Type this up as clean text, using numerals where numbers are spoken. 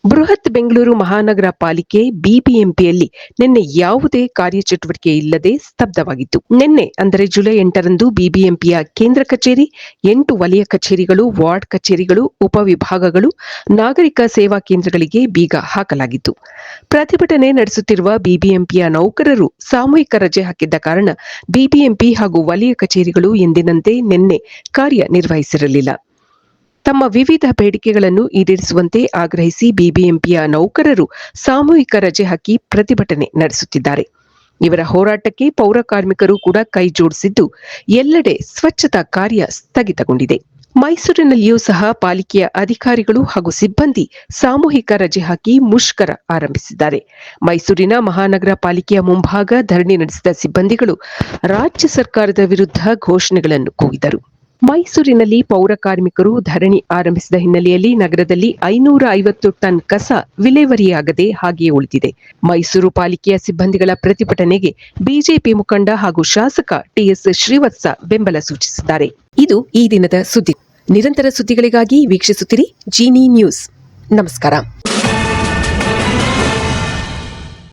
ಬೃಹತ್ ಬೆಂಗಳೂರು ಮಹಾನಗರ ಪಾಲಿಕೆ ಬಿಬಿಎಂಪಿಯಲ್ಲಿ ನಿನ್ನೆ ಯಾವುದೇ ಕಾರ್ಯಚಟುವಟಿಕೆ ಇಲ್ಲದೆ ಸ್ತಬ್ಧವಾಗಿತ್ತು. ನಿನ್ನೆ ಅಂದರೆ ಜುಲೈ 8ರಂದು ಬಿಬಿಎಂಪಿಯ ಕೇಂದ್ರ ಕಚೇರಿ, 8 ವಲಯ ಕಚೇರಿಗಳು, ವಾರ್ಡ್ ಕಚೇರಿಗಳು, ಉಪವಿಭಾಗಗಳು, ನಾಗರಿಕ ಸೇವಾ ಕೇಂದ್ರಗಳಿಗೆ ಬೀಗ ಹಾಕಲಾಗಿತ್ತು. ಪ್ರತಿಭಟನೆ ನಡೆಸುತ್ತಿರುವ ಬಿಬಿಎಂಪಿಯ ನೌಕರರು ಸಾಮೂಹಿಕ ರಜೆ ಹಾಕಿದ್ದ ಕಾರಣ ಬಿಬಿಎಂಪಿ ಹಾಗೂ ವಲಯ ಕಚೇರಿಗಳು ಎಂದಿನಂತೆ ನಿನ್ನೆ ಕಾರ್ಯನಿರ್ವಹಿಸಿರಲಿಲ್ಲ. ತಮ್ಮ ವಿವಿಧ ಬೇಡಿಕೆಗಳನ್ನು ಈಡೇರಿಸುವಂತೆ ಆಗ್ರಹಿಸಿ ಬಿಬಿಎಂಪಿಯ ನೌಕರರು ಸಾಮೂಹಿಕ ರಜೆ ಹಾಕಿ ಪ್ರತಿಭಟನೆ ನಡೆಸುತ್ತಿದ್ದಾರೆ. ಇವರ ಹೋರಾಟಕ್ಕೆ ಪೌರ ಕಾರ್ಮಿಕರು ಕೂಡ ಕೈ ಜೋಡಿಸಿದ್ದು, ಎಲ್ಲೆಡೆ ಸ್ವಚ್ಛತಾ ಕಾರ್ಯ ಸ್ಥಗಿತಗೊಂಡಿದೆ. ಮೈಸೂರಿನಲ್ಲಿಯೂ ಸಹ ಪಾಲಿಕೆಯ ಅಧಿಕಾರಿಗಳು ಹಾಗೂ ಸಿಬ್ಬಂದಿ ಸಾಮೂಹಿಕ ರಜೆ ಹಾಕಿ ಮುಷ್ಕರ ಆರಂಭಿಸಿದ್ದಾರೆ. ಮೈಸೂರಿನ ಮಹಾನಗರ ಪಾಲಿಕೆಯ ಮುಂಭಾಗ ಧರಣಿ ನಡೆಸಿದ ಸಿಬ್ಬಂದಿಗಳು ರಾಜ್ಯ ಸರ್ಕಾರದ ವಿರುದ್ಧ ಘೋಷಣೆಗಳನ್ನು ಕೂಗಿದರು. ಮೈಸೂರಿನಲ್ಲಿ ಪೌರ ಕಾರ್ಮಿಕರು ಧರಣಿ ಆರಂಭಿಸಿದ ಹಿನ್ನೆಲೆಯಲ್ಲಿ ನಗರದಲ್ಲಿ 550 ಟನ್ ಕಸ ವಿಲೇವಾರಿಯಾಗದೆ ಹಾಗೆಯೇ ಉಳಿದಿದೆ. ಮೈಸೂರು ಪಾಲಿಕೆಯ ಸಿಬ್ಬಂದಿಗಳ ಪ್ರತಿಭಟನೆಗೆ ಬಿಜೆಪಿ ಮುಖಂಡ ಹಾಗೂ ಶಾಸಕ ಟಿಎಸ್ ಶ್ರೀವತ್ಸ ಬೆಂಬಲ ಸೂಚಿಸಿದ್ದಾರೆ. ಇದು ಈ ದಿನದ ಸುದ್ದಿ. ನಿರಂತರ ಸುದ್ದಿಗಳಿಗಾಗಿ ವೀಕ್ಷಿಸುತ್ತಿರಿ ಜೀನಿ ನ್ಯೂಸ್. ನಮಸ್ಕಾರ.